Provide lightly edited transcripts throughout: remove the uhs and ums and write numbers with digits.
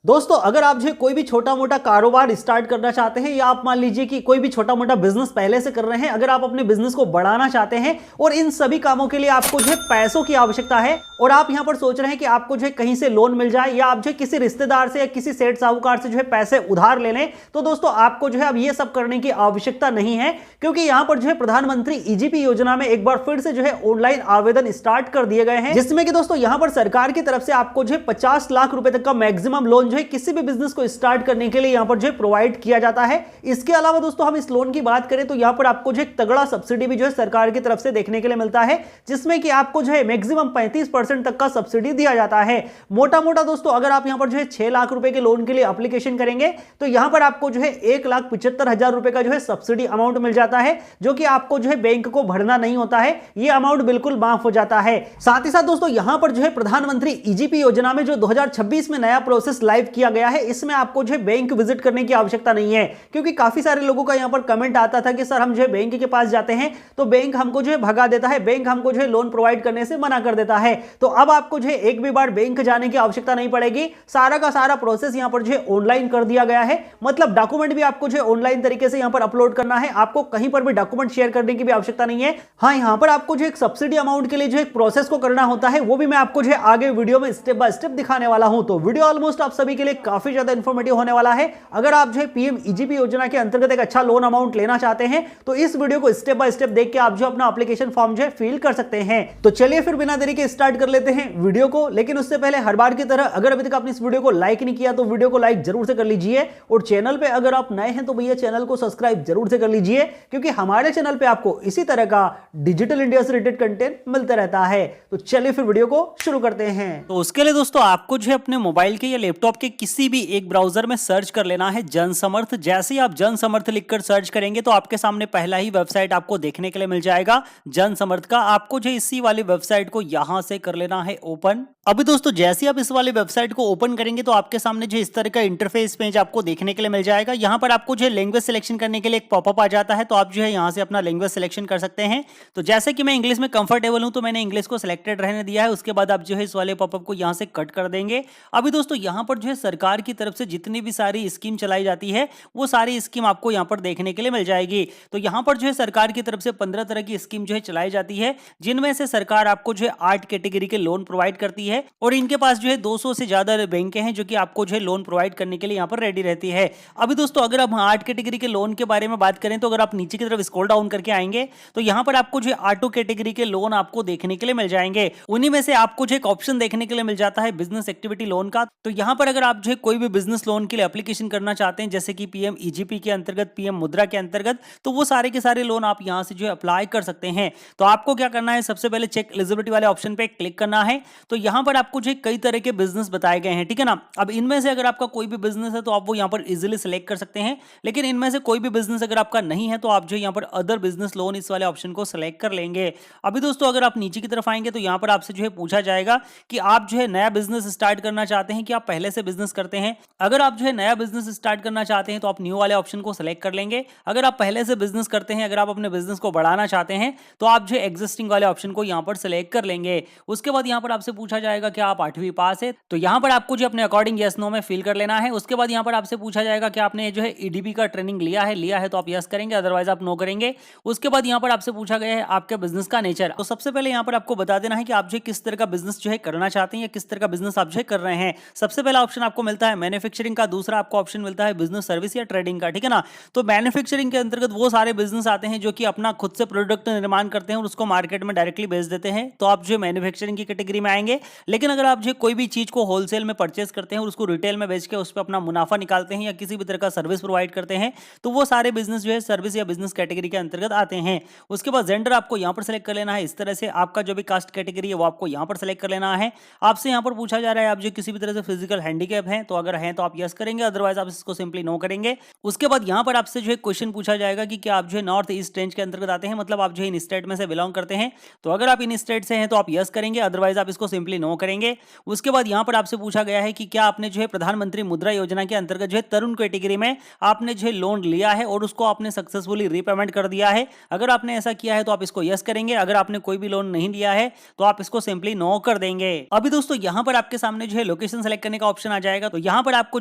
दोस्तों अगर आप जो कोई भी छोटा मोटा कारोबार स्टार्ट करना चाहते हैं या आप मान लीजिए कि कोई भी छोटा मोटा बिजनेस पहले से कर रहे हैं, अगर आप अपने बिजनेस को बढ़ाना चाहते हैं और इन सभी कामों के लिए आपको जो पैसों की आवश्यकता है और आप यहां पर सोच रहे हैं कि आपको जो कहीं से लोन मिल जाए या आप जो किसी रिश्तेदार से या किसी सेठ साहूकार से जो है पैसे उधार ले लें, तो दोस्तों आपको जो है अब ये सब करने की आवश्यकता नहीं है, क्योंकि यहां पर जो है प्रधानमंत्री ईजीपी योजना में एक बार फिर से जो है ऑनलाइन आवेदन स्टार्ट कर दिए गए हैं, जिसमें कि दोस्तों यहां पर सरकार की तरफ से आपको जो है 50 लाख रुपए तक का मैक्सिमम लोन जो है किसी भी बिजनेस को स्टार्ट करने के लिए यहां पर जो है प्रोवाइड किया जाता है। इसके अलावा दोस्तों हम इस लोन की बात करें तो यहां पर आपको जो है तगड़ा सब्सिडी भी जो है सरकार की तरफ से देखने के लिए मिलता है, जिसमें कि आपको जो है मैक्सिमम 35% तक का सब्सिडी दिया जाता है। मोटा मोटा दोस्तों अगर आप यहां पर जो है 6 लाख रुपए के लोन के लिए एप्लीकेशन करेंगे तो यहां पर आपको जो है 1,75,000 रुपए का जो है सब्सिडी अमाउंट मिल जाता है, जो कि आपको जो है बैंक को भरना नहीं होता है, यह अमाउंट बिल्कुल माफ हो जाता है। साथ ही साथ दोस्तों यहां पर जो है प्रधानमंत्री ईजीपी योजना में जो 2026 में नया प्रोसेस लाइव किया गया है, इसमें आपको जो है बैंक विजिट करने की आवश्यकता नहीं है, क्योंकि काफी सारे लोगों का यहां पर कमेंट आता था कि सर हम जो है बैंक के पास जाते हैं तो बैंक हमको जो है भगा देता है, बैंक हमको जो है लोन प्रोवाइड करने से मना कर देता है। तो अब आपको जो है एक भी बार बैंक जाने की आवश्यकता नहीं पड़ेगी, सारा का सारा प्रोसेस यहां पर जो है ऑनलाइन कर दिया गया है। मतलब डॉक्यूमेंट भी आपको जो है ऑनलाइन तरीके से यहां पर अपलोड करना है, आपको कहीं पर भी डॉक्यूमेंट शेयर करने की भी आवश्यकता नहीं है। हाँ, यहां पर आपको जो एक सब्सिडी अमाउंट के लिए जो एक प्रोसेस को करना होता है, वो भी मैं आपको जो है आगे वीडियो में स्टेप बाय स्टेप दिखाने वाला हूं। तो वीडियो ऑलमोस्ट आप सभी के लिए काफी ज्यादा इंफॉर्मेटिव होने वाला है। अगर आप जो है पीएम ईजीपी योजना के अंतर्गत एक अच्छा लोन अमाउंट लेना चाहते हैं तो इस वीडियो को स्टेप बाय स्टेप देख के आप जो अपना एप्लीकेशन फॉर्म जो है फिल कर सकते हैं। तो चलिए फिर बिना देरी के स्टार्ट कर लेते हैं वीडियो को। लेकिन उससे पहले हर बार की तरह अगर अभी तक आपने इस वीडियो को लाइक नहीं किया तो वीडियो को लाइक जरूर से कर लीजिए, और चैनल पे अगर आप नए हैं तो भैया चैनल को सब्सक्राइब जरूर से कर लीजिए, क्योंकि हमारे चैनल पे आपको इसी तरह का डिजिटल इंडिया से रिलेटेड कंटेंट मिलता रहता है। तो चलिए फिर वीडियो को शुरू करते हैं। तो उसके लिए दोस्तों आपको जो है अपने मोबाइल के या लैपटॉप के किसी भी एक ब्राउजर में सर्च कर लेना है जनसमर्थ। जैसे ही आप जनसमर्थ लिखकर सर्च करेंगे तो आपके सामने पहला ही वेबसाइट आपको देखने के लिए मिल जाएगा जनसमर्थ का। आपको जो इसी वाली वेबसाइट को यहां से कर लेना है ओपन। अभी दोस्तों जैसे आप इस वाली वेबसाइट को ओपन करेंगे तो आपके सामने जो इस तरह का इंटरफेस पेज आपको देखने के लिए मिल जाएगा। यहाँ पर आपको जो है लैंग्वेज सिलेक्शन करने के लिए एक पॉपअप आ जाता है, तो आप जो है यहाँ से अपना लैंग्वेज सिलेक्शन कर सकते हैं। तो जैसे कि मैं इंग्लिश में कंफर्टेबल हूं तो मैंने इंग्लिश को सिलेक्टेड रहने दिया है। उसके बाद आप जो है इस वाले पॉपअप को यहाँ से कट कर देंगे। अभी दोस्तों यहाँ पर जो है सरकार की तरफ से जितनी भी सारी स्कीम चलाई जाती है वो सारी स्कीम आपको यहाँ पर देखने के लिए मिल जाएगी। तो यहाँ पर जो है सरकार की तरफ से 15 तरह की स्कीम जो है चलाई जाती है, जिनमें से सरकार आपको जो है 8 कैटेगरी के लोन प्रोवाइड करती है, और इनके पास जो है 200 से ज्यादा बैंक हैं जो कि आपको जो है लोन प्रोवाइड करने के लिए यहाँ पर रेडी रहती है। अभी दोस्तों अगर आप 8 कैटेगरी के लोन के बारे में बात करें तो अगर आप नीचे की तरफ स्क्रॉल डाउन करके आएंगे तो यहाँ पर आपको जो है 8 कैटेगरी के लोन आपको देखने के लिए मिल जाएंगे। उन्हीं में से आपको जो एक ऑप्शन देखने के लिए मिल जाता है बिजनेस एक्टिविटी लोन का। तो यहाँ पर अगर आप जो है कोई भी बिजनेस लोन के लिए एप्लीकेशन करना चाहते हैं, जैसे कि पीएम ईजीपी के अंतर्गत, पीएम मुद्रा के अंतर्गत, तो वो सारे के सारे लोन आप यहाँ से जो है अप्लाई कर सकते हैं। तो आपको क्या करना है, सबसे पहले चेक एलिजिबिलिटी वाले ऑप्शन पे क्लिक करना है। तो यहाँ पर आपको जो कई तरह के बिजनेस बताए गए हैं, ठीक है ना। अब इनमें से अगर आपका कोई भी बिजनेस है तो आप वो यहाँ पर इजीली सिलेक्ट कर सकते हैं, लेकिन इनमें से कोई भी बिजनेस अगर आपका नहीं है तो आप जो यहाँ पर अदर बिजनेस लोन इस वाले ऑप्शन को सिलेक्ट कर लेंगे। अभी दोस्तों अगर आप नीचे की तरफ आएंगे तो यहाँ पर आपसे जो है पूछा जाएगा कि आप जो है नया बिजनेस स्टार्ट करना चाहते हैं कि आप पहले से बिजनेस करते हैं। अगर आप जो है नया बिजनेस स्टार्ट करना चाहते हैं तो आप न्यू वाले ऑप्शन को सिलेक्ट कर लेंगे। अगर आप पहले से बिजनेस करते हैं, अगर आप अपने बिजनेस को बढ़ाना चाहते हैं तो आप जो है एग्जिस्टिंग वाले ऑप्शन को यहाँ पर सिलेक्ट कर लेंगे। उसके बाद यहाँ पर आपसे पूछा जाएगा कि आप 8वीं पास है, तो यहाँ पर आपको जो अपने अकॉर्डिंग यस नो में फिल कर लेना है। उसके बाद यहाँ पर आपसे पूछा जाएगा कि आपने जो है ईडीपी का ट्रेनिंग लिया है तो आप यस करेंगे, अदरवाइज आप नो करेंगे। उसके बाद यहाँ पर आपसे पूछा गया है आपके बिजनेस का नेचर। तो सबसे पहले यहाँ पर आपको बता देना है कि आप जो किस तरह का बिजनेस जो है करना चाहते हैं या किस तरह का बिजनेस आप जो है कर रहे हैं। सबसे पहला ऑप्शन आपको मिलता है मैन्युफैक्चरिंग का, दूसरा आपको ऑप्शन मिलता है बिजनेस सर्विस या ट्रेडिंग का, ठीक है ना। तो मैन्युफैक्चरिंग के अंतर्गत वो सारे बिजनेस आते हैं जो कि अपना खुद से प्रोडक्ट निर्माण करते हैं और उसको मार्केट में डायरेक्टली बेच देते हैं, तो आप जो मैन्युफैक्चरिंग की कैटेगरी में आएंगे। लेकिन अगर आप जो कोई भी चीज को होलसेल में परचेस करते हैं और उसको रिटेल में बेच के उस पर अपना मुनाफा निकालते हैं या किसी भी तरह का सर्विस प्रोवाइड करते हैं, तो वो सारे बिजनेस जो है सर्विस या बिजनेस कैटेगरी के अंतर्गत आते हैं। उसके बाद जेंडर आपको यहाँ पर सेलेक्ट कर लेना है। इस तरह से आपका जो भी कास्ट कैटेगरी है वो आपको यहाँ पर सेलेक्ट कर लेना है। आपसे यहाँ पर पूछा जा रहा है आप जो किसी भी तरह से फिजिकल हैंडीकैप हैं, तो अगर हैं तो आप यस करेंगे, अदरवाइज आप इसको सिंपली नो करेंगे। उसके बाद यहाँ पर आपसे जो है क्वेश्चन पूछा जाएगा कि क्या आप जो है नॉर्थ ईस्ट रेंज के अंतर्गत आते हैं, मतलब आप जो है इन स्टेट में से बिलोंग करते हैं। तो अगर आप इन स्टेट से हैं तो आप यस करेंगे, अदरवाइज आप इसको सिंपली नो करेंगे। उसके बाद यहाँ पर आपसे पूछा गया है कि क्या आपने जो है प्रधानमंत्री मुद्रा योजना के अंतर्गत जो है तरुण कैटेगरी में आपने जो है लोन लिया है और उसको आपने सक्सेसफुली रीपेमेंट कर दिया है। अगर आपने ऐसा किया है तो आप इसको यस करेंगे, अगर आपने कोई भी लोन नहीं लिया है तो आप इसको सिंपली नो कर देंगे। अभी दोस्तों यहाँ पर आपके सामने जो है लोकेशन सेलेक्ट करने का ऑप्शन ऑप्शन आ जाएगा। तो यहाँ पर आपको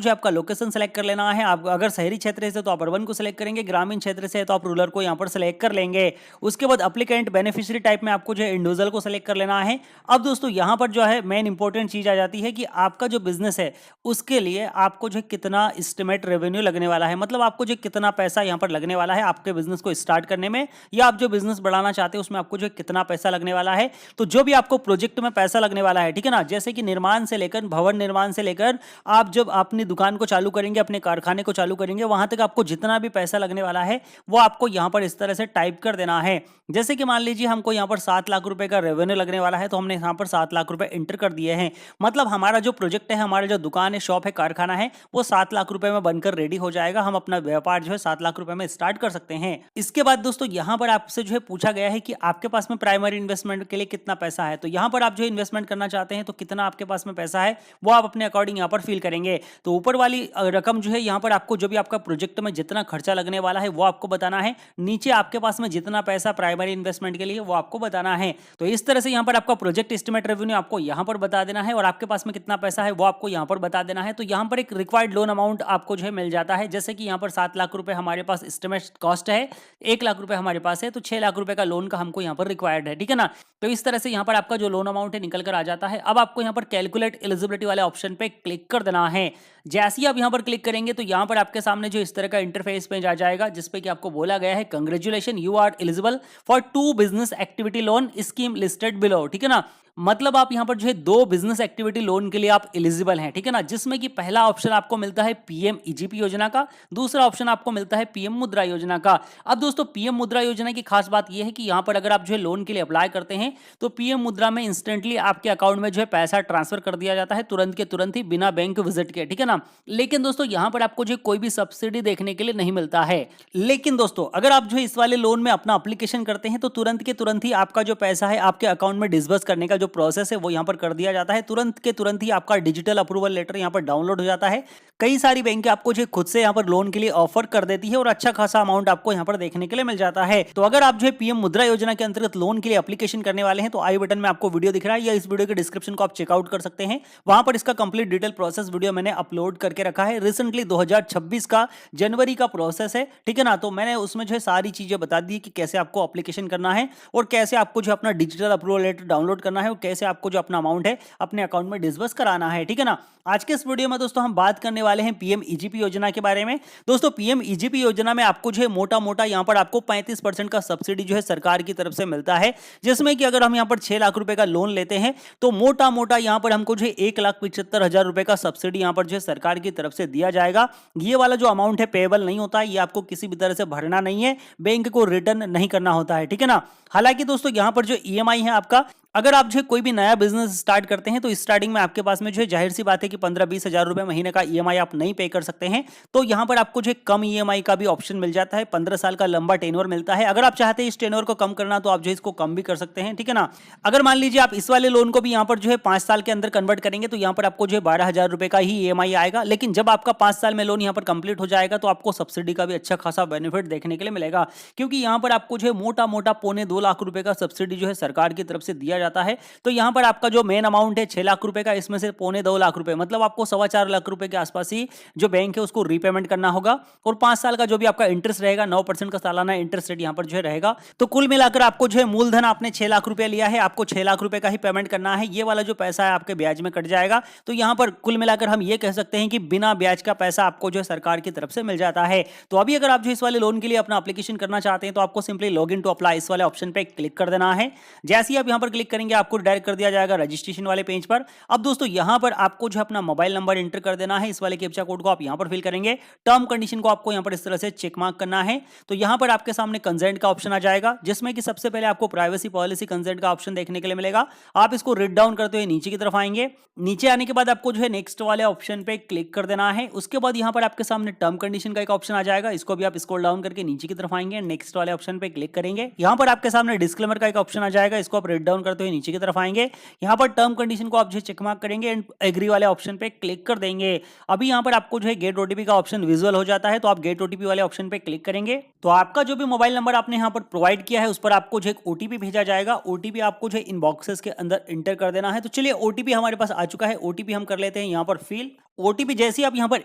जो आपका लोकेशन सेलेक्ट कर लेना है। आप अगर शहरी क्षेत्र से तो आप अर्बन को सिलेक्ट करेंगे, ग्रामीण क्षेत्र से तो आप रूरल को यहाँ पर सिलेक्ट कर लेंगे। उसके बाद एप्लीकेंट बेनिफिशियरी टाइप में आपको जो है इंडिविजुअल को सिलेक्ट कर लेना है। अब दोस्तों यहाँ पर जो है मेन इंपॉर्टेंट चीज आ जाती है कि आपका जो बिजनेस है उसके लिए आपको जो कितना एस्टिमेट रेवेन्यू लगने वाला है, मतलब आपको जो कितना पैसा यहाँ पर लगने वाला है आपके बिजनेस को स्टार्ट करने में, या आप जो बिजनेस बढ़ाना चाहते हैं उसमें आपको जो कितना पैसा लगने वाला है। तो जो भी आपको प्रोजेक्ट में पैसा लगने वाला है, ठीक है ना, जैसे कि निर्माण से लेकर भवन निर्माण से लेकर आप जब अपनी दुकान को चालू करेंगे, अपने कारखाने को चालू करेंगे, वहां तक आपको जितना भी पैसा लगने वाला है वो आपको यहां पर इस तरह से टाइप कर देना है। जैसे कि मान लीजिए हमको यहां पर 7 लाख रुपए का रेवेन्यू लगने वाला है, तो हमने यहां पर 7 लाख रुपए एंटर कर दिए हैं। मतलब हमारा जो प्रोजेक्ट है, हमारा जो दुकान है, शॉप है, कारखाना है, वो 7 लाख रुपए में बनकर रेडी हो जाएगा। हम अपना व्यापार जो है 7 लाख रुपए में स्टार्ट कर सकते हैं। इसके बाद दोस्तों यहां पर आपसे जो है पूछा गया है कि आपके पास में प्राइमरी इन्वेस्टमेंट के लिए कितना पैसा है। तो यहां पर आप जो इन्वेस्टमेंट करना चाहते हैं तो कितना आपके पास में पैसा है वो आप अपने अकॉर्डिंग यहां पर फिल करेंगे। तो ऊपर वाली रकम जो है यहां पर आपको जो भी आपका प्रोजेक्ट में जितना खर्चा लगने वाला है वो आपको बताना है। नीचे आपके पास में जितना पैसा प्राइमरी इन्वेस्टमेंट के लिए वो आपको बताना है। तो इस तरह से यहां पर आपका प्रोजेक्ट एस्टिमेट रेवेन्यू आपको यहां पर बता देना है और आपके पास में कितना पैसा है वो आपको यहां पर बता देना है। तो यहां पर एक रिक्वायर्ड लोन अमाउंट आपको जो है मिल जाता है। जैसे कि यहां पर 7 लाख रुपए हमारे पास एस्टिमेट कॉस्ट है, 1 लाख रुपए हमारे पास है, तो 6 लाख रुपए का लोन का हमको यहां पर रिक्वायर्ड है, ठीक है ना। तो इस तरह से यहां पर आपका जो लोन अमाउंट है निकल कर आ जाता है। अब आपको यहां पर कैलकुलेट एलिजिबिलिटी वाले ऑप्शन पे क्लिक कर देना है। जैसे ही आप यहां पर क्लिक करेंगे तो यहां पर आपके सामने जो इस तरह का इंटरफेस पेज आ जाएगा, जिसपे कि आपको बोला गया है congratulation, you are eligible for 2 business activity loan scheme listed below, ठीक है ना। मतलब आप यहां पर जो है 2 बिजनेस एक्टिविटी लोन के लिए आप एलिजिबल हैं, ठीक है ना। जिसमें कि पहला ऑप्शन आपको मिलता है पीएम ईजीपी योजना का, दूसरा ऑप्शन आपको मिलता है पीएम मुद्रा योजना का। अब दोस्तों पीएम मुद्रा योजना की खास बात यह है कि यहां पर अगर आप जो है लोन के लिए अप्लाई करते हैं तो पीएम मुद्रा में इंस्टेंटली आपके अकाउंट में जो है पैसा ट्रांसफर कर दिया जाता है, तुरंत के तुरंत ही, बिना बैंक विजिट के, ठीक है ना। लेकिन दोस्तों यहां पर आपको जो कोई भी सब्सिडी देखने के लिए नहीं मिलता है। लेकिन दोस्तों अगर आप जो इस वाले लोन में अपना एप्लीकेशन करते हैं तो तुरंत के तुरंत ही आपका जो पैसा है आपके अकाउंट में डिसबर्स करने का जो प्रोसेस है वो यहां पर कर दिया जाता है। तुरंत के तुरंत ही आपका डिजिटल अप्रूवल लेटर यहां पर डाउनलोड हो जाता है। कई सारी बैंक आपको जो खुद से यहां पर लोन के लिए ऑफर कर देती है और अच्छा खासा अमाउंट आपको यहां पर देखने के लिए मिल जाता है। तो अगर आप जो है पीएम मुद्रा योजना के अंतर्गत लोन के लिए एप्लीकेशन करने वाले हैं तो आई बटन में आपको वीडियो दिख रहा है या इस वीडियो के डिस्क्रिप्शन को आप चेकआउट कर सकते हैं। वहां पर इसका कंप्लीट डिटेल प्रोसेस वीडियो मैंने अपलोड करके रखा है। रिसेंटली 2026 का जनवरी का प्रोसेस है, ठीक है ना। तो मैंने उसमें जो है सारी चीजें बता दी कि कैसे आपको एप्लीकेशन करना है और कैसे आपको जो अपना डिजिटल अप्रूवल लेटर डाउनलोड करना है और कैसे आपको जो अपना अमाउंट है अपने अकाउंट में डिसबर्स कराना है, ठीक है ना। आज के इस वीडियो में दोस्तों हम बात करने वाले हैं पीएम ईजीपी योजना के बारे में। दोस्तों पीएम ईजीपी योजना में आपको जो है मोटा यहां पर आपको 35% का सब्सिडी जो है सरकार की तरफ से मिलता है, जिसमें कि अगर हम यहां पर 6 लाख रुपए का लोन लेते हैं तो मोटा यहां पर हमको जो है 1,75,000 रुपए का सब्सिडी यहां पर जो है सरकार की तरफ से दिया जाएगा। ये वाला जो अमाउंट है पेएबल नहीं होता है, ये आपको किसी भी तरह से भरना नहीं है, बैंक को रिटर्न नहीं करना होता है, ठीक है ना। हालांकि दोस्तों यहां पर जो ईएमआई है आपका, अगर आप जो है कोई भी नया बिजनेस स्टार्ट करते हैं तो स्टार्टिंग में आपके पास में जो है जाहिर सी बात है कि 15-20 हजार रुपए महीने का ईएमआई आप नहीं पे कर सकते हैं। तो यहां पर आपको जो है कम ईएमआई का भी ऑप्शन मिल जाता है। 15 साल का लंबा टेन्योर मिलता है। अगर आप चाहते हैं इस टेन्योर को कम करना तो आप जो इसको कम भी कर सकते हैं, ठीक है ना। अगर मान लीजिए आप इस वाले लोन को भी यहां पर जो है 5 साल के अंदर कन्वर्ट करेंगे तो यहां पर आपको जो है 12,000 रुपए का ही ईएमआई आएगा। लेकिन जब आपका 5 साल में लोन यहां पर कंप्लीट हो जाएगा तो आपको सब्सिडी का भी अच्छा खासा बेनिफिट देखने के लिए मिलेगा, क्योंकि यहां पर आपको जो है मोटा 2.25 लाख रुपए का सब्सिडी जो है सरकार की तरफ से दिया जाता है। तो यहां पर आपका जो मेन अमाउंट है 6 लाख रुपए का, इसमें से 2.25 लाख रुपए मतलब आपको 4.25 लाख रुपए के आसपास ही जो बैंक है उसको रीपेमेंट करना होगा। और 5 साल का जो भी आपका इंटरेस्ट रहेगा 9% का सालाना इंटरेस्ट रेट यहां पर जो है रहेगा। तो कुल मिलाकर आपको जो है मूलधन आपने 6 लाख रुपए लिया है, आपको 6 लाख रुपए का ही पेमेंट करना है। ये वाला जो पैसा है आपके ब्याज में कट जाएगा। तो यहां पर कुल मिलाकर हम ये कह सकते हैं कि बिना ब्याज का पैसा आपको जो है सरकार की तरफ से मिल जाता है। तो अभी अगर आप जो इस वाले लोन के लिए अपना एप्लीकेशन करना चाहते हैं तो आपको simply log in to apply इस वाले ऑप्शन पे क्लिक कर देना है। जैसे ही आप यहां पर क्लिक करेंगे आपको डायरेक्ट कर दिया जाएगा रजिस्ट्रेशन वाले पेज पर। अब दोस्तों यहां पर आपको जो अपना मोबाइल नंबर एंटर कर देना है। इस वाले कैप्चा कोड को आप यहां पर फिल करेंगे। टर्म कंडीशन को आपको यहां पर इस तरह से चेक मार्क करना है। तो यहां पर आपके सामने कंसेंट का ऑप्शन आ जाएगा, जिसमें कि सबसे पहले आपको प्राइवेसी पॉलिसी कंसेंट का ऑप्शन देखने के लिए मिलेगा। आप इसको रीड डाउन करते हुए नीचे की तरफ आएंगे। नीचे आने के बाद आपको जो है नेक्स्ट वाले ऑप्शन पे क्लिक कर देना है। उसके बाद यहां पर आपके सामने टर्म कंडीशन का एक ऑप्शन आ जाएगा। इसको भी आप स्क्रॉल डाउन करके नीचे की तरफ आएंगे, नेक्स्ट वाले ऑप्शन पे क्लिक करेंगे। यहां पर आपके सामने डिस्क्लेमर का एक ऑप्शन आ जाएगा। इसको आप रीड डाउन करते हुए नीचे की तरफ आएंगे। यहां पर टर्म कंडीशन को आप जो चेक मार्क करेंगे एंड एग्री वाले ऑप्शन पे क्लिक कर देंगे। अभी यहां पर आपको जो है गेट ओटीपी का ऑप्शन विजुअल हो जाता है, तो आप गेट ओटीपी वाले ऑप्शन पे क्लिक करेंगे। तो आपका जो भी मोबाइल नंबर आपने यहां पर प्रोवाइड किया है उस पर आपको जो एक ओटीपी भेजा जाएगा। ओटीपी आपको जो इनबॉक्सेस के अंदर एंटर कर देना है। तो चलिए ओटीपी हमारे पास आ चुका है, ओटीपी हम कर लेते हैं यहां पर फिल। ओटीपी जैसे ही आप यहाँ पर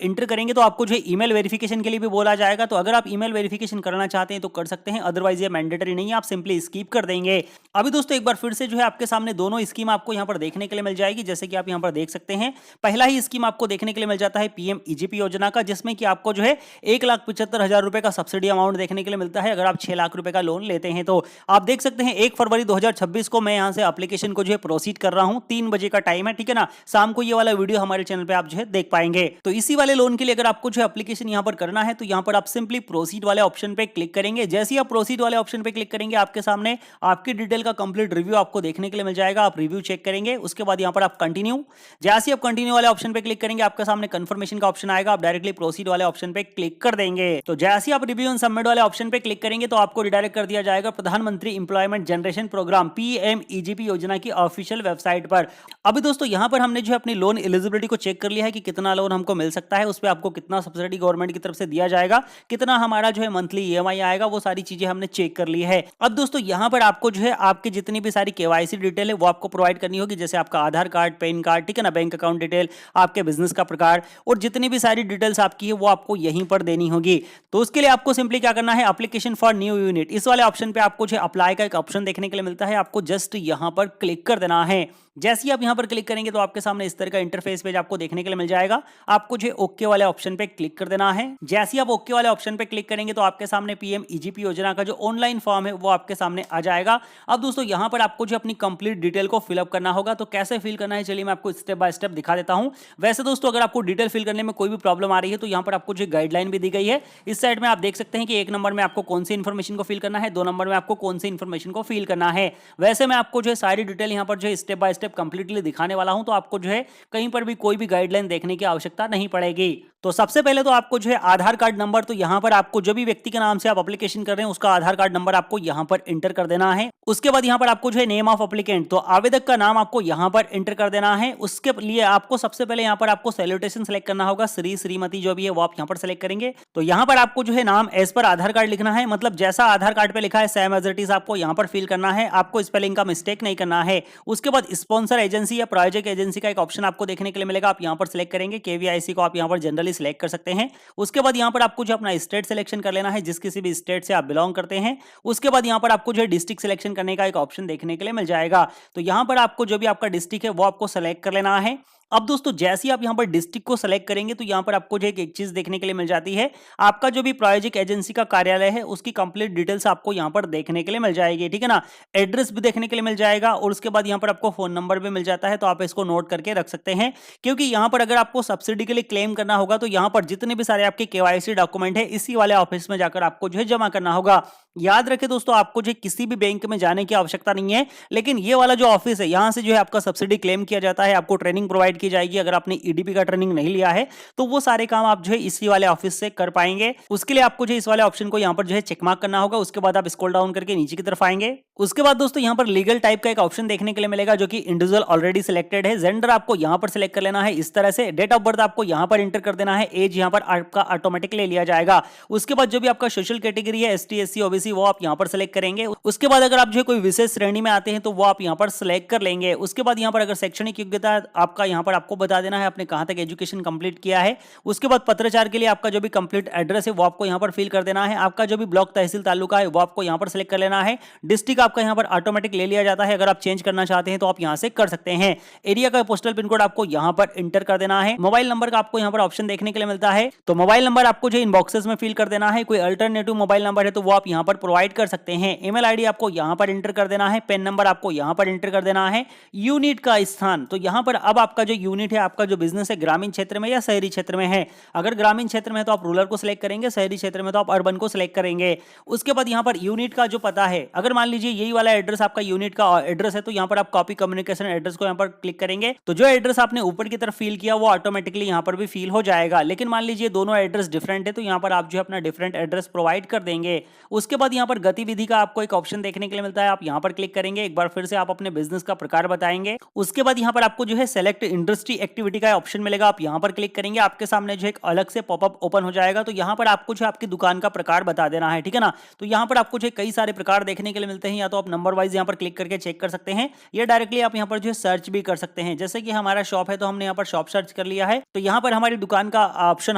एंटर करेंगे तो आपको जो है ईमेल वेरिफिकेशन के लिए भी बोला जाएगा। तो अगर आप ईमेल वेरिफिकेशन करना चाहते हैं तो कर सकते हैं, अदरवाइज ये मैंडेटरी नहीं है, आप सिंपली स्किप कर देंगे। अभी दोस्तों एक बार फिर से जो है आपके सामने दोनों स्कीम आपको यहाँ पर देखने के लिए मिल जाएगी। जैसे कि आप यहाँ पर देख सकते हैं, पहला ही स्कीम आपको देखने के लिए मिल जाता है पीएम ईजीपी योजना का, जिसमें कि आपको जो है 1,75,000 रुपए का सब्सिडी अमाउंट देखने के लिए मिलता है अगर आप 6 लाख रुपए का लोन लेते हैं। तो आप देख सकते हैं 1 फरवरी 2026 को मैं यहाँ से एप्लीकेशन को जो है प्रोसीड कर रहा हूँ, 3 बजे का टाइम है, ठीक है ना। शाम को ये वाला वीडियो हमारे चैनल पे आप जो है देख पाएंगे। तो इसी वाले लोन के लिए अगर आपको जो एप्लीकेशन यहाँ पर करना है तो यहाँ पर आप सिंपली प्रोसीड वाले ऑप्शन पे क्लिक करेंगे। जैसे ही आप प्रोसीड वाले ऑप्शन पे क्लिक करेंगे आपके सामने आपकी डिटेल का कंप्लीट रिव्यू आपको देखने के लिए मिल जाएगा। आप रिव्यू चेक करेंगे, उसके बाद यहाँ पर आप कंटिन्यू, जैसे ही आप कंटिन्यू वाले ऑप्शन पे क्लिक करेंगे आपके सामने कंफर्मेशन का ऑप्शन आएगा, आप डायरेक्टली प्रोसीड वाले ऑप्शन पे क्लिक कर देंगे। तो जैसे ही आप रिव्यू एंड सबमिट वाले ऑप्शन पे क्लिक करेंगे तो आपको रिडायरेक्ट कर दिया जाएगा प्रधानमंत्री एम्प्लॉयमेंट जनरेशन प्रोग्राम पीएमईजीपी योजना की ऑफिशियल वेबसाइट पर। अभी दोस्तों यहाँ पर हमने जो है अपनी लोन एलिजिबिलिटी को चेक कर लिया है कि कितना लोन हमको मिल सकता है, उस पर आपको कितना सब्सिडी गवर्नमेंट की तरफ से दिया जाएगा, कितना हमारा जो है मंथली ईएमआई आएगा, वो सारी चीजें हमने चेक कर ली है। अब दोस्तों यहाँ पर आपको जो है आपकी जितनी भी सारी केवाईसी डिटेल है वो आपको प्रोवाइड करनी होगी, जैसे आपका आधार कार्ड, पैन कार्ड, ठीक है ना, बैंक अकाउंट डिटेल, आपके बिजनेस का प्रकार और जितनी भी सारी डिटेल्स आपकी है वो आपको यहीं पर देनी होगी। तो उसके लिए आपको सिंपली क्या करना है, एप्लीकेशन फॉर न्यू यूनिट, इस वाले ऑप्शन पे आपको जो अप्लाई का एक ऑप्शन देखने के लिए मिलता है, आपको जस्ट यहां पर क्लिक कर देना है। जैसे ही आप यहां पर क्लिक करेंगे तो आपके सामने इस तरह का इंटरफेस पेज आपको देखने के लिए मिल जाएगा। आपको जो ओके वाले ऑप्शन पे क्लिक कर देना है। जैसे ही आप ओके वाले ऑप्शन पे क्लिक करेंगे तो आपके सामने पीएम ईजीपी योजना का जो ऑनलाइन फॉर्म है वो आपके सामने आ जाएगा। अब दोस्तों यहां पर आपको जो अपनी कंप्लीट डिटेल को फिलअप करना होगा। तो कैसे फिल करना है चलिए मैं आपको स्टेप बाय स्टेप दिखा देता हूं। वैसे दोस्तों अगर आपको डिटेल फिल करने में कोई भी प्रॉब्लम आ रही है तो यहां पर आपको जो गाइडलाइन भी दी गई है। इस साइड में आप देख सकते हैं कि 1 नंबर में आपको कौन सी इन्फॉर्मेशन को फिल करना है, 2 नंबर में आपको कौन सी इन्फॉर्मेशन को फिल करना है। वैसे मैं आपको जो है सारी डिटेल यहां पर जो है स्टेप बाय स्टेप कंप्लीटली दिखाने वाला हूं, तो आपको जो है कहीं पर भी कोई भी गाइडलाइन देखने की आवश्यकता नहीं पड़ेगी। तो सबसे पहले तो आपको जो है आधार कार्ड नंबर, तो यहां पर आपको जो भी व्यक्ति के नाम से आप एप्लीकेशन कर रहे हैं उसका आधार कार्ड नंबर आपको यहां पर एंटर कर देना है। उसके बाद यहां पर आपको जो है नेम ऑफ एप्लीकेंट, तो आवेदक का नाम आपको यहां पर एंटर कर देना है। उसके लिए आपको सबसे पहले यहां पर आपको सैल्यूटेशन सेलेक्ट करना होगा, श्री श्रीमती जो भी है वो आप यहां पर सेलेक्ट करेंगे। तो यहां पर आपको जो है नाम एज पर आधार कार्ड लिखना है, मतलब जैसा आधार कार्ड पे लिखा है सेम एज इट इज आपको यहां पर फिल करना है, आपको स्पेलिंग का मिस्टेक नहीं करना है। उसके बाद स्पॉन्सर एजेंसी या प्रायोजक एजेंसी का एक ऑप्शन आपको देखने के लिए मिलेगा, आप यहां पर सिलेक्ट करेंगे। केवीआईसी को आप यहां पर जनरली सिलेक्ट कर सकते हैं। उसके बाद यहां पर आपको जो अपना स्टेट सिलेक्शन कर लेना है, जिस किसी भी स्टेट से आप बिलोंग करते हैं। उसके बाद यहां पर आपको जो है डिस्ट्रिक्ट सिलेक्शन करने का एक ऑप्शन देखने के लिए मिल जाएगा। तो यहां पर आपको जो भी आपका डिस्ट्रिक्ट है वो आपको सेलेक्ट कर लेना है। अब दोस्तों जैसे ही आप यहां पर डिस्ट्रिक्ट को सेलेक्ट करेंगे तो यहां पर आपको जो एक चीज देखने के लिए मिल जाती है, आपका जो भी प्रायोजक एजेंसी का कार्यालय है उसकी कंप्लीट डिटेल्स आपको यहां पर देखने के लिए मिल जाएगी, ठीक है ना। एड्रेस भी देखने के लिए मिल जाएगा और उसके बाद यहां पर आपको फोन नंबर भी मिल जाता है, तो आप इसको नोट करके रख सकते हैं, क्योंकि यहां पर अगर आपको सब्सिडी के लिए क्लेम करना होगा तो यहां पर जितने भी सारे आपके केवाईसी डॉक्यूमेंट है इसी वाले ऑफिस में जाकर आपको जो है जमा करना होगा। याद रखें दोस्तों, आपको जो किसी भी बैंक में जाने की आवश्यकता नहीं है, लेकिन ये वाला जो ऑफिस है यहां से जो है आपका सब्सिडी क्लेम किया जाता है, आपको ट्रेनिंग प्रोवाइड की जाएगी। अगर आपने ईडीपी का ट्रेनिंग नहीं लिया है तो वो सारे काम आप जो है इसी वाले ऑफिस से कर पाएंगे। उसके लिए आपको जो इस वाले ऑप्शन को यहां पर जो है चेक मार्क करना होगा। उसके बाद आप स्क्रॉल डाउन करके नीचे की तरफ आएंगे। उसके बाद दोस्तों यहां पर लीगल टाइप का एक ऑप्शन देखने के लिए मिलेगा, जो कि इंडिविजुअल ऑलरेडी सिलेक्टेड है। जेंडर आपको यहां पर सिलेक्ट कर लेना है इस तरह से। डेट ऑफ बर्थ आपको यहां पर एंटर कर देना है। एज यहां पर आपका ऑटोमेटिक ले लिया जाएगा। उसके बाद जो भी आपका सोशल कैटेगरी है, एसटी, एससी, ओबीसी, वो आप यहां पर सिलेक्ट करेंगे। उसके बाद अगर आप जो है कोई विशेष श्रेणी में आते हैं तो वो आप यहां पर सिलेक्ट कर लेंगे। उसके बाद यहां पर अगर शैक्षणिक योग्यता आपका यहां पर आपको बता देना है, आपने कहां तक एजुकेशन कंप्लीट किया है। उसके बाद पत्राचार के लिए आपका जो भी कंप्लीट एड्रेस है वो आपको यहां पर फिल कर देना है। आपका जो भी ब्लॉक, तहसील, तालुका है वो आपको यहां पर सिलेक्ट कर लेना है। डिस्ट्रिक्ट आपका यहां पर ऑटोमेटिक ले लिया जाता है, अगर आप चेंज करना चाहते हैं तो आप यहां से कर सकते हैं। एरिया का पोस्टल पिन कोड आपको यहां पर एंटर कर देना है। मोबाइल नंबर का आपको यहां पर ऑप्शन देखने के लिए मिलता है, तो मोबाइल नंबर आपको जो इनबॉक्सेस में फिल कर देना है। कोई अल्टरनेटिव मोबाइल नंबर है तो वो आप यहां पर प्रोवाइड कर सकते हैं। ईमेल आईडी आपको यहां पर एंटर कर देना है। पेन नंबर आपको यहां पर एंटर कर देना है। यूनिट का स्थान, तो यहां पर अब आपका जो यूनिट है, आपका जो बिजनेस है ग्रामीण क्षेत्र में या शहरी क्षेत्र में है। अगर ग्रामीण क्षेत्र में है तो आप रूरल को सिलेक्ट करेंगे, शहरी क्षेत्र में तो आप अर्बन को सिलेक्ट करेंगे। उसके बाद यहां पर यूनिट का जो पता है, अगर मान लीजिए यही वाला एड्रेस आपका यूनिट का एड्रेस है तो यहां पर आप कॉपी कम्युनिकेशन एड्रेस को यहां पर क्लिक करेंगे, तो जो एड्रेस आपने ऊपर की तरफ फिल किया वो ऑटोमेटिकली यहां पर भी फिल हो जाएगा। लेकिन मान लीजिए दोनों एड्रेस डिफरेंट है तो यहां पर आप जो अपना डिफरेंट एड्रेस प्रोवाइड कर देंगे। उसके बाद यहां पर गतिविधि का आपको एक ऑप्शन देखने के लिए मिलता है, आप यहां पर क्लिक करेंगे। एक बार फिर से आप अपने बिजनेस का प्रकार बताएंगे। उसके बाद यहां पर आपको जो है सेलेक्ट इंडस्ट्री एक्टिविटी का ऑप्शन मिलेगा, आप यहां पर क्लिक करेंगे। आपके सामने जो एक अलग से पॉपअप ओपन हो जाएगा, तो यहां पर आपको जो आपकी दुकान का प्रकार बता देना है, ठीक है ना। तो यहां पर आपको जो कई सारे प्रकार देखने के लिए मिलते हैं, या तो आप नंबर वाइज यहाँ पर क्लिक करके चेक कर सकते हैं, या डायरेक्टली आप यहाँ पर जो है सर्च भी कर सकते हैं। जैसे कि हमारा शॉप है तो हमने यहाँ पर शॉप सर्च कर लिया है, तो यहाँ पर हमारी दुकान का ऑप्शन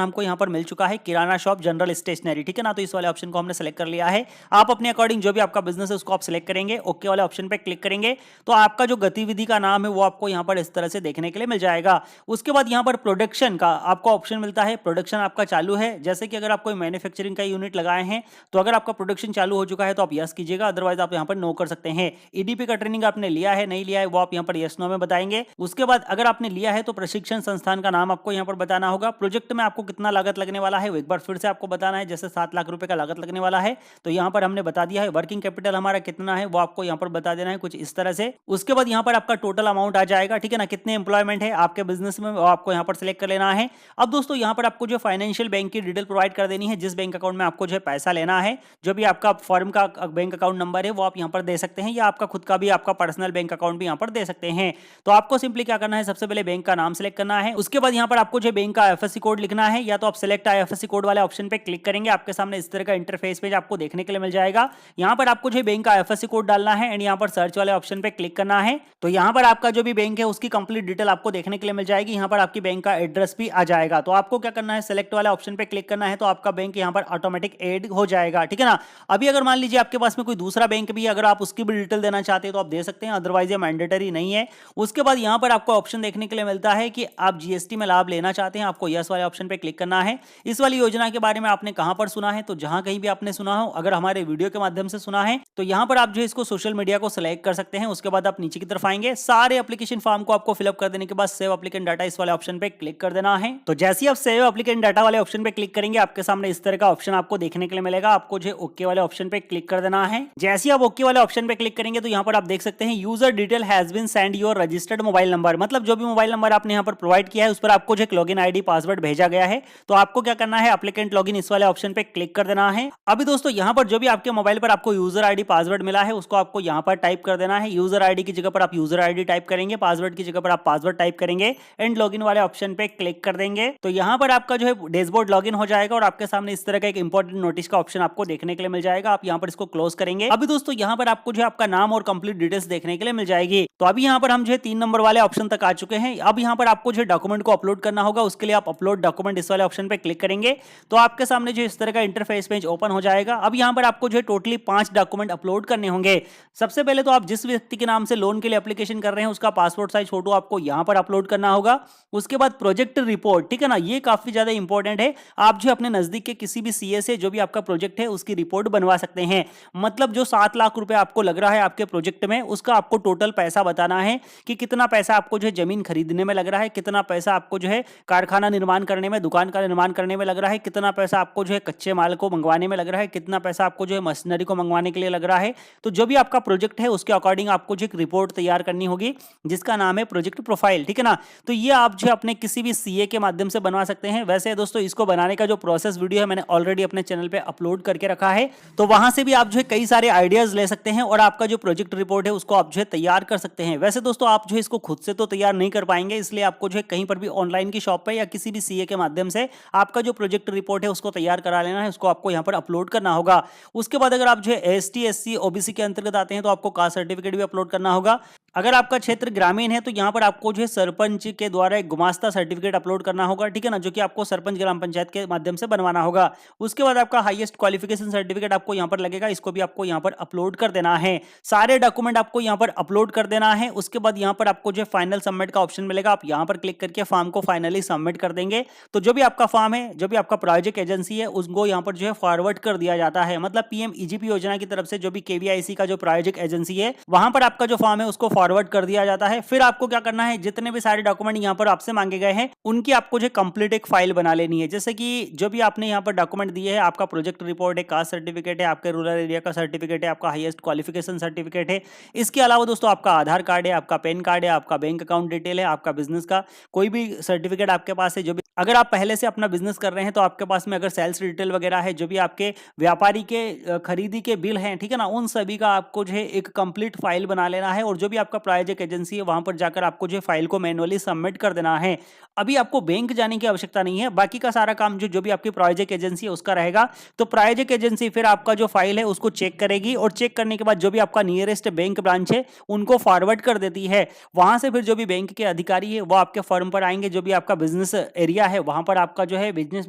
हमको यहाँ पर मिल चुका है, किराना शॉप जनरल स्टेशनरी, ठीक है ना। तो इस वाले ऑप्शन को हमने सेलेक्ट कर लिया है। आप अपने अकॉर्डिंग जो भी आपका बिजनेस है उसको आप सिलेक्ट करेंगे, ओके वाले ऑप्शन पे क्लिक करेंगे तो आपका जो गतिविधि का नाम है वो आपको यहाँ पर इस तरह से देखने के लिए मिल जाएगा। उसके बाद यहाँ पर प्रोडक्शन का आपको ऑप्शन मिलता है, प्रोडक्शन आपका चालू है। जैसे कि अगर आप कोई मैन्युफैक्चरिंग का यूनिट लगाए हैं तो अगर आपका प्रोडक्शन चालू हो चुका है तो आप यस कीजिएगा, अदरवाइज आप यहाँ पर नो कर सकते हैं। ईडीपी का ट्रेनिंग आपने लिया है नहीं लिया है वो आप यहाँ पर यस नो में बताएंगे। उसके बाद अगर आपने लिया है तो प्रशिक्षण संस्थान का नाम आपको यहाँ पर बताना होगा। प्रोजेक्ट में आपको कितना लागत लगने वाला है वो एक बार फिर से आपको बताना है, जैसे 7 लाख रुपए का लागत लगने वाला है तो यहाँ पर हमने बता दिया है। वर्किंग कैपिटल हमारा कितना है वो आपको यहाँ पर बता देना है कुछ इस तरह से। उसके बाद यहाँ पर आपका टोटल अमाउंट आ जाएगा, ठीक है ना, कितने एम्प्लॉयमेंट है आपके बिजनेस में वो आपको यहाँ पर सिलेक्ट कर लेना है। अब दोस्तों यहाँ पर आपको जो फाइनेंशियल बैंक की डिटेल प्रोवाइड कर देनी है, जिस बैंक अकाउंट में आपको जो है पैसा लेना है, जो भी आपका फर्म का बैंक अकाउंट नंबर है वो आप यहाँ पर दे सकते हैं, या आपका खुद का भी आपका पर्सनल बैंक अकाउंट भी यहाँ पर दे सकते हैं। तो आपको सिंपली क्या करना है, सबसे पहले बैंक का नाम सेलेक्ट करना है। उसके बाद यहाँ पर आपको जो बैंक का आईएफएससी कोड लिखना है, या तो आप सिलेक्ट आईएफएससी कोड वाले ऑप्शन पे क्लिक करेंगे, आपके सामने इस तरह का इंटरफेस पेज आपको देखने के लिए मिल जाएगा। यहाँ पर आपको जो बैंक का आईएफएससी कोड डालना है एंड यहाँ पर सर्च वाले ऑप्शन पे क्लिक करना है। तो यहाँ पर आपका जो भी बैंक है उसकी कंप्लीट डिटेल आपको देखने के लिए मिल जाएगी। यहाँ पर आपकी बैंक का एड्रेस भी आ जाएगा। तो आपको क्या करना है, सेलेक्ट वाले ऑप्शन पे क्लिक करना है, तो आपका बैंक यहाँ पर ऑटोमेटिक ऐड हो जाएगा, ठीक है ना। अभी अगर मान लीजिए आपके पास में कोई दूसरा बैंक भी है, अगर आप उसकी भी डिटेल देना चाहते हैं तो आप दे सकते हैं, अदरवाइज ये मैंडेटरी नहीं है। उसके बाद यहाँ पर आपको ऑप्शन देखने के लिए मिलता है कि आप जीएसटी में लाभ लेना चाहते हैं, आपको यस वाले ऑप्शन पे क्लिक करना है। इस वाली योजना के बारे में आपने कहां पर सुना है, तो जहां कहीं भी आपने सुना हो, अगर हमारे वीडियो के माध्यम से सुना है तो यहां पर आप जो इसको सोशल मीडिया को सिलेक्ट कर सकते हैं। उसके बाद आप नीचे की तरफ आएंगे, सारे एप्लीकेशन फॉर्म को आपको फिलअप कर देने के बाद सेव एप्लीकेंट डाटा इस वाले ऑप्शन पे क्लिक कर देना है। तो जैसे ही आप सेव एप्लीकेंट डाटा वाले ऑप्शन पे क्लिक करेंगे आपके सामने इस तरह का ऑप्शन आपको देखने के लिए मिलेगा। आपको जो ओके वाले ऑप्शन पे क्लिक कर देना है। जैसे ही आप ओके वाले ऑप्शन पे क्लिक करेंगे तो यहाँ पर आप देख सकते हैं user detail has been send your registered mobile number, मतलब जो भी मोबाइल नंबर आपने यहाँ पर प्रोवाइड किया है उस पर आपको जो लॉगिन आईडी पासवर्ड भेजा गया है। तो आपको क्या करना है, एप्लीकेंट लॉगिन इस वाले ऑप्शन पे क्लिक कर देना है। अभी दोस्तों यहाँ पर जो भी आपके मोबाइल पर आपको यूजर आईडी पासवर्ड मिला है उसको आपको यहाँ पर टाइप कर देना है। यूजर आईडी की जगह पर आप यूजर आईडी टाइप करेंगे, पासवर्ड की जगह पर आप पासवर्ड टाइप करेंगे एंड लॉगिन वाले ऑप्शन पे क्लिक कर देंगे। तो यहाँ पर आपका जो है डैशबोर्ड लॉगिन हो जाएगा और आपके सामने इस तरह का एक इंपॉर्टेंट नोटिस का ऑप्शन आपको देखने के लिए मिल जाएगा। आप यहाँ पर इसको क्लोज करेंगे। अभी दोस्तों यहाँ पर आपको जो आपका नाम और कंप्लीट डिटेल्स देखने के लिए मिल जाएगी। तो अभी यहाँ पर हम जो है 3 नंबर वाले ऑप्शन तक आ चुके हैं। अब यहाँ पर आपको जो डॉक्यूमेंट को अपलोड करना होगा, उसके लिए आप अपलोड डॉक्यूमेंट इस वाले ऑप्शन पे क्लिक करेंगे तो आपके सामने जो इस तरह का इंटरफेस पेज ओपन हो जाएगा। अब यहाँ पर आपको जो है टोटली 5 डॉक्यूमेंट अपलोड करने होंगे। सबसे पहले तो आप जिस व्यक्ति के नाम से लोन के लिए एप्लीकेशन कर रहे हैं उसका पासपोर्ट साइज फोटो आपको यहाँ पर अपलोड करना होगा। उसके बाद प्रोजेक्ट रिपोर्ट, ठीक है ना, ये काफी ज्यादा इंपॉर्टेंट है। आप जो अपने नजदीक के किसी भी सीए से जो भी आपका प्रोजेक्ट है उसकी रिपोर्ट बनवा सकते हैं। मतलब जो 7 लाख रुपए आपको लग रहा है आपके प्रोजेक्ट में, उसका आपको टोटल पैसा बताना है कि कितना पैसा आपको जो है जमीन खरीदने में लग रहा है, कितना पैसा आपको जो है कारखाना निर्माण करने में, दुकान का निर्माण करने में लग रहा है, कितना पैसा आपको जो है कच्चे माल को मंगवाने में लग रहा है, कितना पैसा आपको जो है मशीनरी को मंगवाने के लिए लग रहा है। तो जो भी आपका प्रोजेक्ट है उसके अकॉर्डिंग आपको जो एक रिपोर्ट तैयार करनी होगी जिसका नाम है प्रोजेक्ट प्रोफाइल, ठीक है ना। तो ये आप जो अपने किसी भी सीए के माध्यम से बनवा सकते हैं। वैसे दोस्तों इसको बनाने का जो प्रोसेस वीडियो है मैंने ऑलरेडी अपने चैनल पे अपलोड करके रखा है, तो वहां से भी आप जो है कई सारे आइडियाज ले सकते हैं और आपका जो प्रोजेक्ट रिपोर्ट है उसको आप जो है तैयार कर सकते हैं। वैसे दोस्तों आप जो है इसको खुद से तो तैयार नहीं कर पाएंगे, इसलिए आपको जो है कहीं पर भी ऑनलाइन की शॉप पे या किसी भी सीए के माध्यम से आपका जो प्रोजेक्ट रिपोर्ट है उसको तैयार करा लेना है, उसको आपको यहाँ पर अपलोड करना होगा। उसके बाद अगर आप जो है एसटी एससी ओबीसी के अंतर्गत आते हैं तो आपको कास्ट सर्टिफिकेट भी अपलोड करना होगा। अगर आपका क्षेत्र ग्रामीण है तो यहाँ पर आपको जो है सरपंच के द्वारा एक गुमास्ता सर्टिफिकेट अपलोड करना होगा, ठीक है ना, जो कि आपको सरपंच ग्राम पंचायत के माध्यम से बनवाना होगा। उसके बाद आपका हाईएस्ट क्वालिफिकेशन सर्टिफिकेट आपको यहाँ पर लगेगा, इसको भी आपको यहाँ पर अपलोड कर देना है। सारे डॉक्यूमेंट आपको यहाँ पर अपलोड कर देना है। उसके बाद यहाँ पर आपको जो फाइनल सबमिट का ऑप्शन मिलेगा, आप यहाँ पर क्लिक करके फॉर्म को फाइनली सबमिट कर देंगे। तो जो भी आपका फॉर्म है, जो भी आपका प्रायोजिक एजेंसी है, उसको यहाँ पर जो है फॉरवर्ड कर दिया जाता है। मतलब पीएम ईजीपी योजना की तरफ से जो भी केवीआईसी का जो प्रायोजिक एजेंसी है वहां पर आपका जो फॉर्म है उसको फॉरवर्ड कर दिया जाता है। फिर आपको क्या करना है, जितने भी सारे डॉक्यूमेंट यहाँ पर आपसे मांगे गए हैं उनकी आपको जो कंप्लीट एक फाइल बना लेनी है। जैसे कि जो भी आपने यहाँ पर डॉक्यूमेंट दिए हैं, आपका प्रोजेक्ट रिपोर्ट है, कास्ट सर्टिफिकेट है, आपके रूरल एरिया का सर्टिफिकेट है, आपका हाईएस्ट क्वालिफिकेशन सर्टिफिकेट है। इसके अलावा दोस्तों आपका आधार कार्ड है, आपका पैन कार्ड है, आपका बैंक अकाउंट डिटेल है, आपका बिजनेस का कोई भी सर्टिफिकेट आपके पास है, जो भी अगर आप पहले से अपना बिजनेस कर रहे हैं तो आपके पास में अगर सेल्स डिटेल वगैरह है, जो भी आपके व्यापारी के खरीदी के बिल हैं, ठीक है ना, उन सभी का आपको जो है एक कंप्लीट फाइल बना लेना है और जो भी आपका प्रायोजक एजेंसी है वहां पर जाकर आपको जो है फाइल को मैनुअली सबमिट कर देना है। अभी आपको बैंक जाने की आवश्यकता नहीं है, बाकी का सारा काम जो भी आपकी प्रायोजक एजेंसी है उसका रहेगा। तो प्रायोजक एजेंसी फिर आपका जो फाइल है उसको चेक करेगी और चेक करने के बाद जो भी आपका नियरेस्ट बैंक ब्रांच है उनको फॉरवर्ड कर देती है। वहां से फिर जो भी बैंक के अधिकारी है वो आपके फर्म पर आएंगे, जो भी आपका बिजनेस एरिया है वहां पर आपका जो है बिजनेस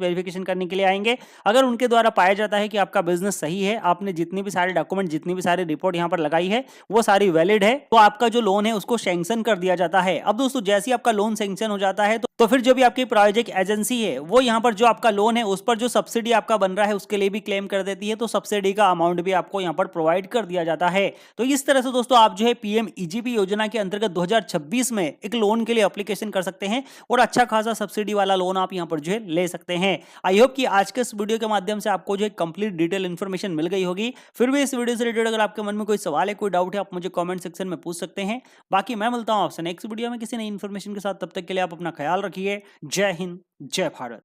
वेरिफिकेशन करने के लिए आएंगे। अगर उनके द्वारा पाया जाता है कि आपका बिजनेस सही है, आपने जितनी भी सारे डॉक्यूमेंट, जितनी भी सारी रिपोर्ट यहाँ पर लगाई है वो सारी वैलिड है, तो आपका जो लोन है उसको सैंक्शन कर दिया जाता है। अब दोस्तों जैसे ही आपका लोन सैंक्शन हो जाता है तो फिर जो भी आपकी प्रायोजक एजेंसी है वो यहाँ पर जो आपका लोन है उस पर जो सब्सिडी आपका बन रहा है उसके लिए भी क्लेम कर देती है, तो सब्सिडी का अमाउंट भी आपको यहाँ पर प्रोवाइड कर दिया जाता है। तो इस तरह से दोस्तों आप जो है पीएम ईजीपी योजना के अंतर्गत 2026 में एक लोन के लिए एप्लीकेशन कर सकते हैं और अच्छा खासा सब्सिडी वाला लोन आप यहाँ पर जो है ले सकते हैं। आई होप कि आज के इस वीडियो के माध्यम से आपको जो है कंप्लीट डिटेल इन्फॉर्मेशन मिल गई होगी। फिर भी इस वीडियो से रिलेटेड अगर आपके मन में कोई सवाल है, कोई डाउट है, आप मुझे कमेंट सेक्शन में पूछ सकते हैं। बाकी मैं मिलता हूं आपसे नेक्स्ट वीडियो में किसी नई इन्फॉर्मेशन के साथ, तब तक के लिए आप अपना ख्याल रखिए। जय हिंद, जय भारत।